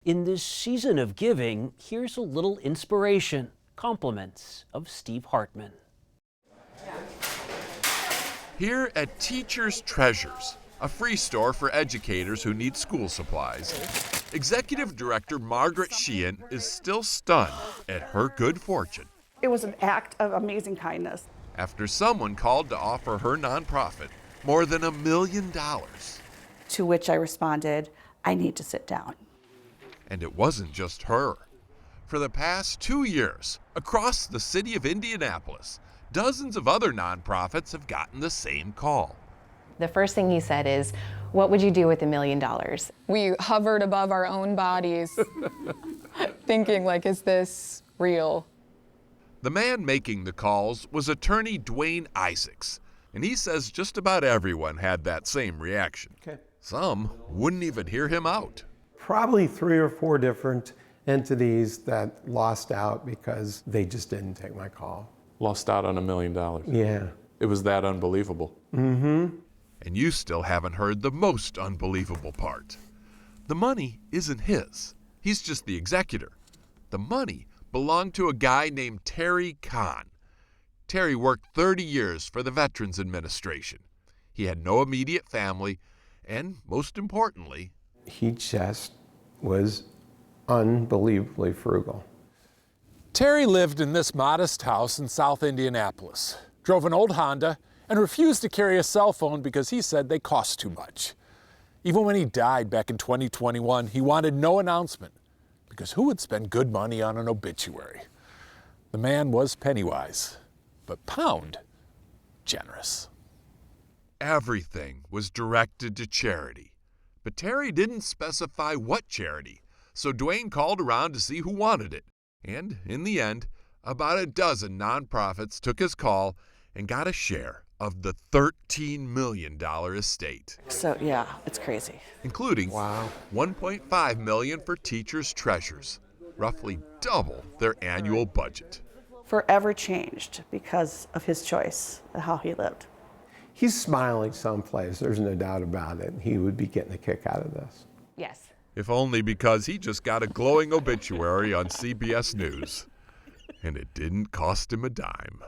In this season of giving, here's a little inspiration. Compliments of Steve Hartman. Here at Teachers Treasures, a free store for educators who need school supplies, Executive Director Margaret Sheehan is still stunned at her good fortune. It was an act of amazing kindness. After someone called to offer her nonprofit more than $1 million. To which I responded, I need to sit down. And it wasn't just her. For the past 2 years, across the city of Indianapolis, dozens of other nonprofits have gotten the same call. The first thing he said is, what would you do with $1 million? We hovered above our own bodies, thinking like, is this real? The man making the calls was attorney Dwayne Isaacs, and he says just about everyone had that same reaction. Okay. Some wouldn't even hear him out. Probably 3 or 4 different entities that lost out because they just didn't take my call. Lost out on $1 million. Yeah. It was that unbelievable. Mm-hmm. And you still haven't heard the most unbelievable part. The money isn't his. He's just the executor. The money belonged to a guy named Terry Kahn. Terry worked 30 years for the Veterans Administration. He had no immediate family, and most importantly, He just was unbelievably frugal. Terry lived in this modest house in South Indianapolis, drove an old Honda, and refused to carry a cell phone because he said they cost too much. Even when he died back in 2021, he wanted no announcement, because who would spend good money on an obituary? The man was pennywise, but pound generous. everything was directed to charity. But Terry didn't specify what charity, so Dwayne called around to see who wanted it. And in the end, about a dozen nonprofits took his call and got a share of the $13 million estate. So yeah, it's crazy. Including $1.5 million for Teachers Treasures, roughly double their annual budget. Forever changed because of his choice of how he lived. He's smiling someplace, there's no doubt about it. He would be getting a kick out of this. Yes. If only because he just got a glowing obituary on CBS News. And it didn't cost him a dime.